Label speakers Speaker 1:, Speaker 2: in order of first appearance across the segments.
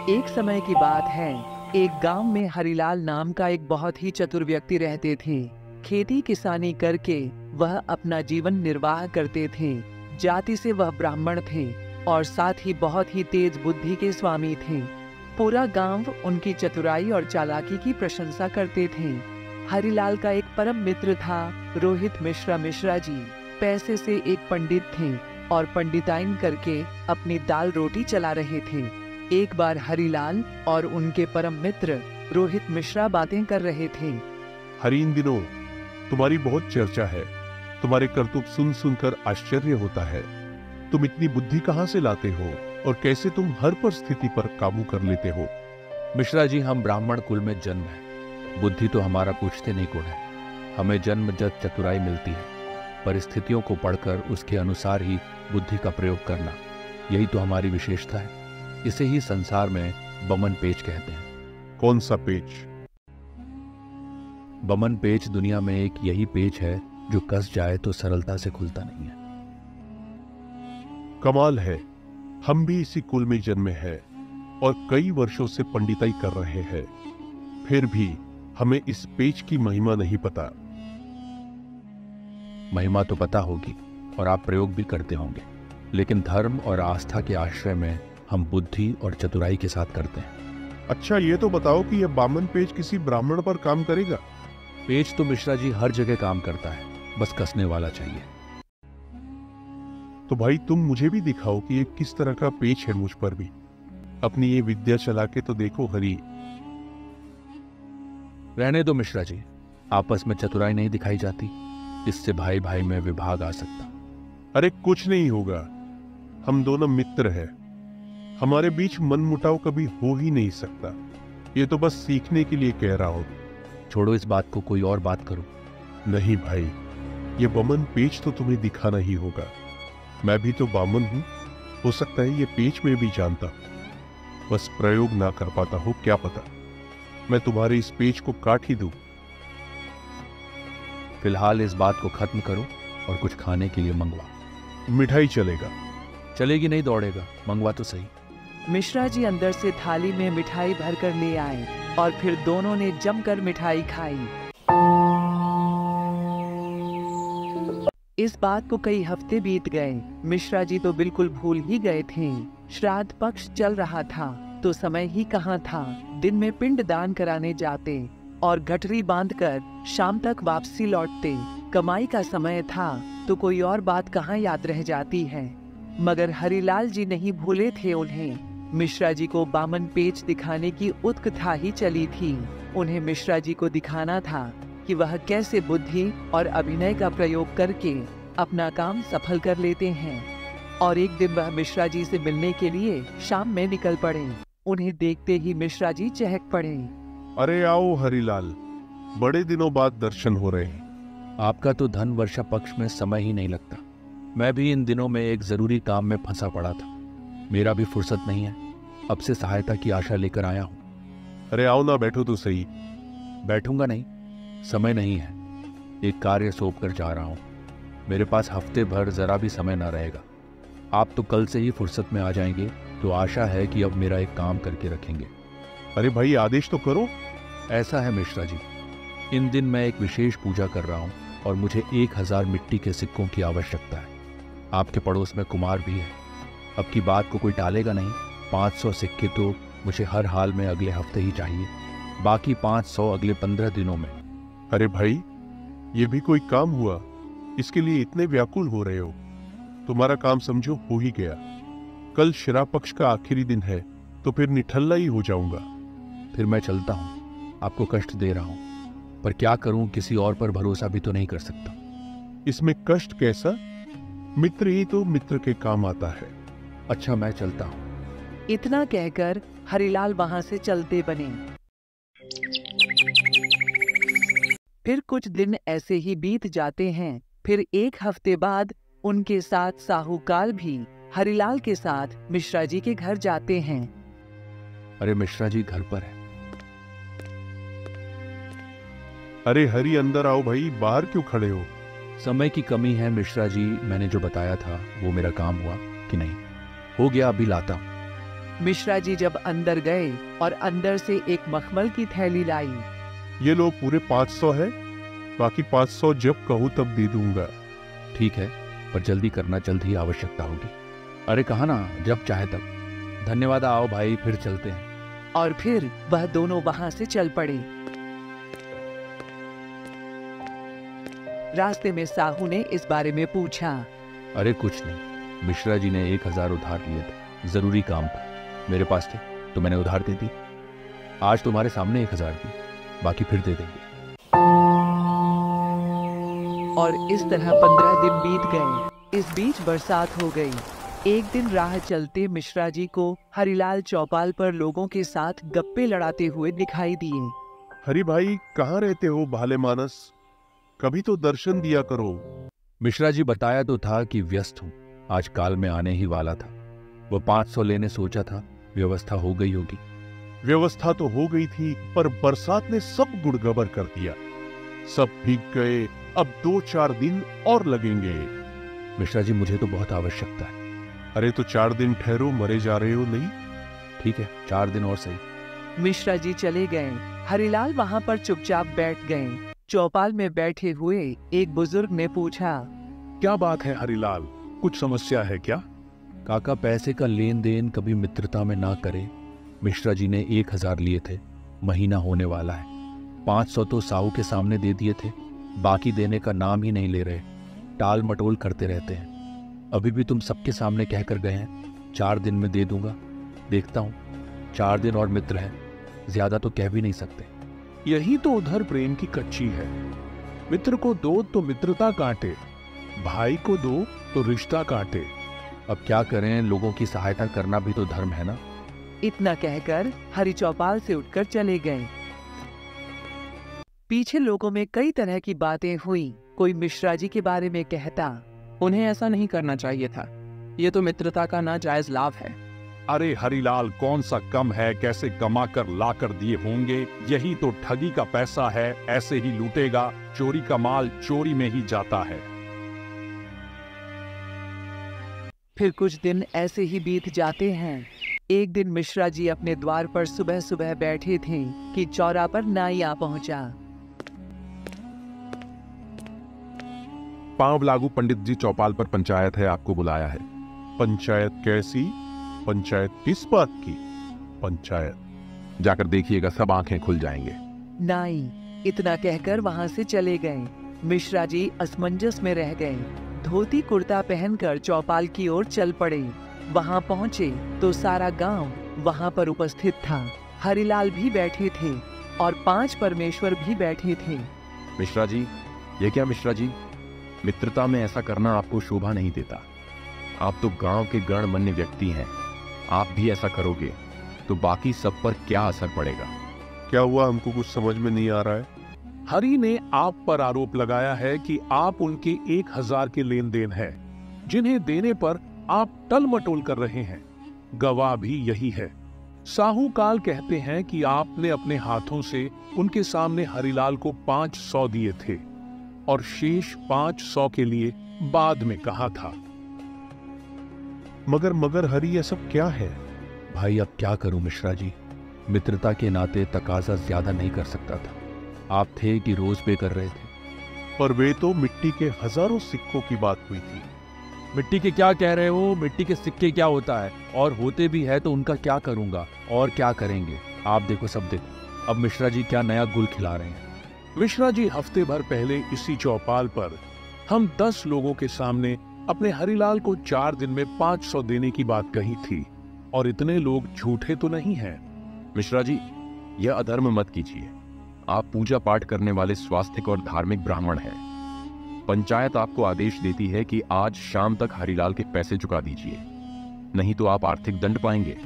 Speaker 1: एक समय की बात है, एक गांव में हरिलाल नाम का एक बहुत ही चतुर व्यक्ति रहते थे। खेती किसानी करके वह अपना जीवन निर्वाह करते थे। जाति से वह ब्राह्मण थे और साथ ही बहुत ही तेज बुद्धि के स्वामी थे। पूरा गांव उनकी चतुराई और चालाकी की प्रशंसा करते थे। हरिलाल का एक परम मित्र था रोहित मिश्रा जी। पैसे से एक पंडित थे और पंडिताइन करके अपनी दाल रोटी चला रहे थे। एक बार हरिलाल और उनके परम मित्र रोहित मिश्रा बातें कर रहे थे।
Speaker 2: हरि, इन दिनों तुम्हारी बहुत चर्चा है। तुम्हारे करतूत सुन सुनकर आश्चर्य होता है। तुम इतनी बुद्धि कहाँ से लाते हो और कैसे तुम हर परिस्थिति पर काबू कर लेते हो?
Speaker 3: मिश्रा जी, हम ब्राह्मण कुल में जन्म है। बुद्धि तो हमारा पूछते नहीं गुण है। हमें जन्मजात चतुराई मिलती है। परिस्थितियों को पढ़कर उसके अनुसार ही बुद्धि का प्रयोग करना, यही तो हमारी विशेषता है। इसे ही संसार में बमन पेच कहते हैं।
Speaker 2: कौन सा पेच?
Speaker 3: बमन पेच दुनिया में एक यही पेच है जो कस जाए तो सरलता से खुलता नहीं है।
Speaker 2: कमाल है, हम भी इसी कुल में जन्मे हैं और कई वर्षों से पंडिताई कर रहे हैं, फिर भी हमें इस पेच की महिमा नहीं पता।
Speaker 3: महिमा तो पता होगी और आप प्रयोग भी करते होंगे, लेकिन धर्म और आस्था के आश्रय में हम बुद्धि और चतुराई के साथ करते हैं।
Speaker 2: अच्छा, ये तो बताओ कि यह बामन पेच किसी ब्राह्मण पर काम करेगा?
Speaker 3: पेच तो मिश्रा जी हर जगह काम करता है, बस कसने वाला चाहिए।
Speaker 2: तो भाई तुम मुझे भी दिखाओ कि ये किस तरह का पेच है मुझ पर भी। अपनी ये विद्या चला के तो देखो हरि।
Speaker 3: रहने दो मिश्रा जी, आपस में चतुराई नहीं दिखाई जाती, इससे भाई भाई में विभाग आ सकता।
Speaker 2: अरे कुछ नहीं होगा, हम दोनों मित्र हैं। हमारे बीच मनमुटाव कभी हो ही नहीं सकता। ये तो बस सीखने के लिए कह रहा हूं।
Speaker 3: छोड़ो इस बात को, कोई और बात करो।
Speaker 2: नहीं भाई, ये बमन पेच तो तुम्हें दिखाना ही होगा। मैं भी तो बामन हूं, हो सकता है ये पेच में भी जानता, बस प्रयोग ना कर पाता हो, क्या पता मैं तुम्हारे इस पेच को काट ही दूं।
Speaker 3: फिलहाल इस बात को खत्म करो और कुछ खाने के लिए मंगवा।
Speaker 2: मिठाई चलेगा?
Speaker 3: चलेगी नहीं दौड़ेगा, मंगवा तो सही।
Speaker 1: मिश्रा जी अंदर से थाली में मिठाई भरकर ले आए और फिर दोनों ने जमकर मिठाई खाई। इस बात को कई हफ्ते बीत गए। मिश्रा जी तो बिल्कुल भूल ही गए थे। श्राद्ध पक्ष चल रहा था तो समय ही कहाँ था। दिन में पिंड दान कराने जाते और गठरी बांधकर शाम तक वापसी लौटते। कमाई का समय था तो कोई और बात कहाँ याद रह जाती है। मगर हरिलाल जी नहीं भूले थे उन्हें। मिश्रा जी को बामन पेच दिखाने की उत्कंठा ही चली थी। उन्हें मिश्रा जी को दिखाना था कि वह कैसे बुद्धि और अभिनय का प्रयोग करके अपना काम सफल कर लेते हैं। और एक दिन वह मिश्रा जी से मिलने के लिए शाम में निकल पड़े। उन्हें देखते ही मिश्रा जी चहक पड़े।
Speaker 2: अरे आओ हरिलाल, बड़े दिनों बाद दर्शन हो रहे हैं।
Speaker 3: आपका तो धन वर्षा पक्ष में समय ही नहीं लगता। मैं भी इन दिनों में एक जरूरी काम में फंसा पड़ा था। मेरा भी फुर्सत नहीं है। अब से सहायता की आशा लेकर आया हूं।
Speaker 2: अरे आओ ना, बैठो तो सही।
Speaker 3: बैठूंगा नहीं, समय नहीं है। एक कार्य सौंप कर जा रहा हूं। मेरे पास हफ्ते भर जरा भी समय ना रहेगा। आप तो कल से ही फुर्सत में आ जाएंगे, तो आशा है कि अब मेरा एक काम करके रखेंगे।
Speaker 2: अरे भाई आदेश तो करो।
Speaker 3: ऐसा है मिश्रा जी, इन दिन मैं एक विशेष पूजा कर रहा हूं और मुझे 1000 मिट्टी के सिक्कों की आवश्यकता है। आपके पड़ोस में कुमार भी है। अब की बात को कोई टालेगा नहीं। 500 सिक्के तो मुझे हर हाल में अगले हफ्ते ही चाहिए, बाकी 500 अगले 15 दिनों में।
Speaker 2: अरे भाई, ये भी कोई काम हुआ? इसके लिए इतने व्याकुल हो रहे हो? तुम्हारा काम समझो हो ही गया। कल श्राद्ध पक्ष का आखिरी दिन है तो फिर निठल्ला ही हो जाऊंगा।
Speaker 3: फिर मैं चलता हूँ। आपको कष्ट दे रहा हूँ, पर क्या करूँ, किसी और पर भरोसा भी तो नहीं कर सकता।
Speaker 2: इसमें कष्ट कैसा? मित्र ही तो मित्र के काम आता है।
Speaker 3: अच्छा, मैं चलता हूँ।
Speaker 1: इतना कहकर हरिलाल वहां से चलते बने। फिर कुछ दिन ऐसे ही बीत जाते हैं। फिर एक हफ्ते बाद उनके साथ साहूकार भी हरिलाल के साथ मिश्रा जी के घर जाते हैं।
Speaker 3: अरे मिश्रा जी घर पर है।
Speaker 2: अरे हरि, अंदर आओ भाई, बाहर क्यों खड़े हो?
Speaker 3: समय की कमी है मिश्रा जी। मैंने जो बताया था वो मेरा काम हुआ कि नहीं? हो गया, अभी लाता हूं।
Speaker 1: मिश्रा जी जब अंदर गए और अंदर से एक मखमल की थैली लाई।
Speaker 2: ये लो पूरे 500 है, बाकी 500 जब कहूँ तब दे दूंगा।
Speaker 3: ठीक है, पर जल्दी करना, जल्द ही आवश्यकता होगी। अरे कहा ना, जब चाहे तब। धन्यवाद, आओ भाई, फिर चलते हैं।
Speaker 1: और फिर वह दोनों वहां से चल पड़े। रास्ते में साहू ने इस बारे में पूछा।
Speaker 3: अरे कुछ नहीं, मिश्रा जी ने 1000 उधार लिए थे, जरूरी काम था, मेरे पास थे तो मैंने उधार दे दी। आज तुम्हारे सामने 1000 दी, बाकी फिर दे देंगे।
Speaker 1: और इस तरह 15 दिन बीत गए। इस बीच बरसात हो गई। एक दिन राह चलते मिश्रा जी को हरिलाल चौपाल पर लोगों के साथ गप्पे लड़ाते हुए दिखाई दिए।
Speaker 2: हरि भाई, कहाँ रहते हो भाले मानस? कभी तो दर्शन दिया करो।
Speaker 3: मिश्रा जी बताया तो था कि व्यस्त हूँ, आज काल में आने ही वाला था। वो 500 लेने सोचा था, व्यवस्था हो गई होगी।
Speaker 2: व्यवस्था तो हो गई थी, पर बरसात ने सब गुड़गबर कर दिया। सब भीग गए, अब 2-4 दिन और लगेंगे।
Speaker 3: मिश्रा जी मुझे तो बहुत आवश्यकता है।
Speaker 2: अरे तो 4 दिन ठहरो, मरे जा रहे हो नहीं?
Speaker 3: ठीक है, 4 दिन और सही।
Speaker 1: मिश्रा जी चले गए। हरिलाल वहां पर चुपचाप बैठ गए। चौपाल में बैठे हुए एक बुजुर्ग ने पूछा,
Speaker 4: क्या बात है हरिलाल, कुछ समस्या है क्या?
Speaker 3: काका, पैसे का लेन देन कभी मित्रता में ना करे। मिश्रा जी ने 1000 लिए थे, महीना होने वाला है। 500 तो साहू के सामने दे दिए थे, बाकी देने का नाम ही नहीं ले रहे, टाल मटोल करते रहते हैं। अभी भी तुम सबके सामने कहकर गए हैं 4 दिन में दे दूंगा। देखता हूँ, 4 दिन और मित्र हैं, ज्यादा तो कह भी नहीं सकते।
Speaker 4: यही तो उधर प्रेम की कच्ची है। मित्र को दो तो मित्रता काटे, भाई को दो तो रिश्ता काटे।
Speaker 3: अब क्या करें, लोगों की सहायता करना भी तो धर्म है ना।
Speaker 1: इतना कहकर हरि चौपाल से उठकर चले गए। पीछे लोगों में कई तरह की बातें हुई। कोई मिश्रा जी के बारे में कहता,
Speaker 5: उन्हें ऐसा नहीं करना चाहिए था, ये तो मित्रता का नाजायज लाभ है।
Speaker 4: अरे हरिलाल, कौन सा कम है, कैसे कमा कर ला कर दिए होंगे, यही तो ठगी का पैसा है, ऐसे ही लूटेगा। चोरी का माल चोरी में ही जाता है।
Speaker 1: फिर कुछ दिन ऐसे ही बीत जाते हैं। एक दिन मिश्रा जी अपने द्वार पर सुबह सुबह बैठे थे कि चौरा पर नाई आ पहुंचा।
Speaker 6: पांव लागू पंडित जी, चौपाल पर पंचायत है, आपको बुलाया है।
Speaker 2: पंचायत कैसी? पंचायत किस बात की? पंचायत
Speaker 6: जाकर देखिएगा, सब आंखें खुल जाएंगे।
Speaker 1: नाई इतना कहकर वहां से चले गए। मिश्रा जी असमंजस में रह गए। धोती कुर्ता पहनकर चौपाल की ओर चल पड़े। वहां पहुंचे तो सारा गांव वहां पर उपस्थित था। हरिलाल भी बैठे थे और 5 परमेश्वर भी बैठे थे।
Speaker 6: मिश्रा जी, ये क्या मिश्रा जी, मित्रता में ऐसा करना आपको शोभा नहीं देता। आप तो गांव के गणमान्य व्यक्ति हैं, आप भी ऐसा करोगे तो बाकी सब पर क्या असर पड़ेगा?
Speaker 2: क्या हुआ, हमको कुछ समझ में नहीं आ रहा है।
Speaker 4: हरि ने आप पर आरोप लगाया है कि आप उनके 1000 के लेन देन है, जिन्हें देने पर आप टल मटोल कर रहे हैं। गवाह भी यही है। साहूकाल कहते हैं कि आपने अपने हाथों से उनके सामने हरिलाल को 500 दिए थे और शेष 500 के लिए बाद में कहा था।
Speaker 2: मगर हरि, ये सब क्या है?
Speaker 3: भाई अब क्या करूं मिश्रा जी, मित्रता के नाते तकाजा ज्यादा नहीं कर सकता था। आप थे कि रोज पे कर रहे थे।
Speaker 2: पर वे तो मिट्टी के हजारों सिक्कों की बात हुई थी।
Speaker 3: मिट्टी के क्या कह रहे हो? मिट्टी के सिक्के क्या होता है, और होते भी है तो उनका क्या करूंगा, और क्या करेंगे। आप देखो, सब देखो, अब मिश्रा जी क्या नया गुल खिला रहे हैं।
Speaker 4: मिश्रा जी, हफ्ते भर पहले इसी चौपाल पर हम 10 लोगों के सामने अपने हरिलाल को 4 दिन में 500 देने की बात कही थी, और इतने लोग झूठे तो नहीं हैं।
Speaker 6: मिश्रा जी, यह अधर्म मत कीजिए। आप पूजा पाठ करने वाले स्वास्थिक और धार्मिक ब्राह्मण हैं। पंचायत आपको आदेश देती है कि आज शाम तक हरिलाल के पैसे चुका दीजिए, नहीं तो आप आर्थिक दंड पाएंगे।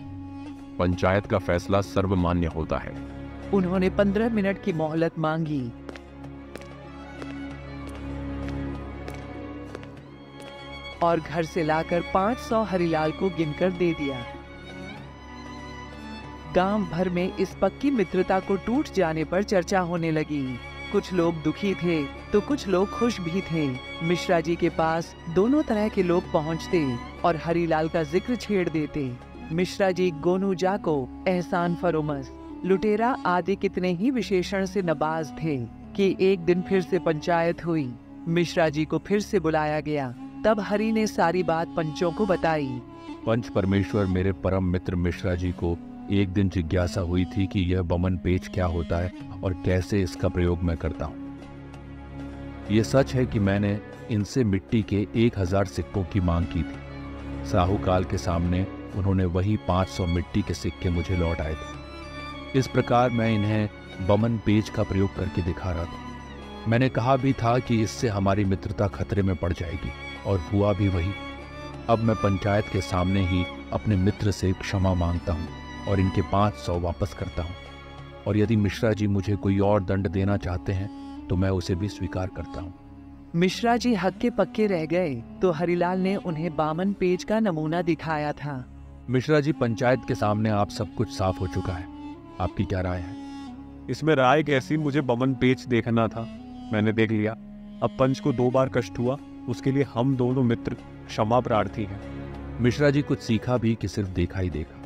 Speaker 6: पंचायत का फैसला सर्वमान्य होता है।
Speaker 1: उन्होंने 15 मिनट की मोहलत मांगी। और घर से लाकर 500 हरिलाल को गिनकर दे दिया। गांव भर में इस पक्की मित्रता को टूट जाने पर चर्चा होने लगी। कुछ लोग दुखी थे तो कुछ लोग खुश भी थे। मिश्रा जी के पास दोनों तरह के लोग पहुंचते और हरिलाल का जिक्र छेड़ देते। मिश्रा जी गोनू जाको, एहसान फरोमस, लुटेरा आदि कितने ही विशेषण से नवाज थे कि एक दिन फिर से पंचायत हुई। मिश्रा जी को फिर से बुलाया गया। तब हरि ने सारी बात पंचों को बताई।
Speaker 3: पंच परमेश्वर, मेरे परम मित्र मिश्रा जी को एक दिन जिज्ञासा हुई थी कि यह बमन पेच क्या होता है और कैसे इसका प्रयोग मैं करता हूँ। ये सच है कि मैंने इनसे मिट्टी के 1000 सिक्कों की मांग की थी। साहूकाल के सामने उन्होंने वही 500 मिट्टी के सिक्के मुझे लौट आए थे। इस प्रकार मैं इन्हें बमन पेच का प्रयोग करके दिखा रहा था। मैंने कहा भी था कि इससे हमारी मित्रता खतरे में पड़ जाएगी, और हुआ भी वही। अब मैं पंचायत के सामने ही अपने मित्र से क्षमा मांगता हूँ और इनके 500 वापस करता हूँ, और यदि मिश्रा जी मुझे कोई और दंड देना चाहते हैं तो मैं उसे भी स्वीकार करता हूँ।
Speaker 1: मिश्रा जी हक्के पक्के रह गए तो हरिलाल ने उन्हें बामन पेज का नमूना दिखाया था।
Speaker 3: मिश्रा जी, पंचायत के सामने आप सब कुछ साफ हो चुका है, आपकी क्या राय है?
Speaker 4: इसमें राय कैसी, मुझे बमन पेच देखना था, मैंने देख लिया। अब पंच को 2 बार कष्ट हुआ, उसके लिए हम दोनों मित्र क्षमा प्रार्थी हैं।
Speaker 3: मिश्रा जी, कुछ सीखा भी कि सिर्फ देखा ही देखा?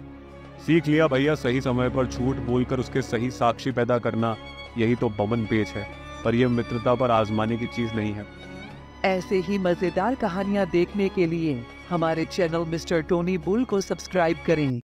Speaker 4: सीख लिया भैया, सही समय पर झूठ बोलकर उसके सही साक्षी पैदा करना, यही तो बमन पेच है। पर यह मित्रता पर आजमाने की चीज नहीं है।
Speaker 1: ऐसे ही मजेदार कहानियाँ देखने के लिए हमारे चैनल मिस्टर टोनी बुल को सब्सक्राइब करें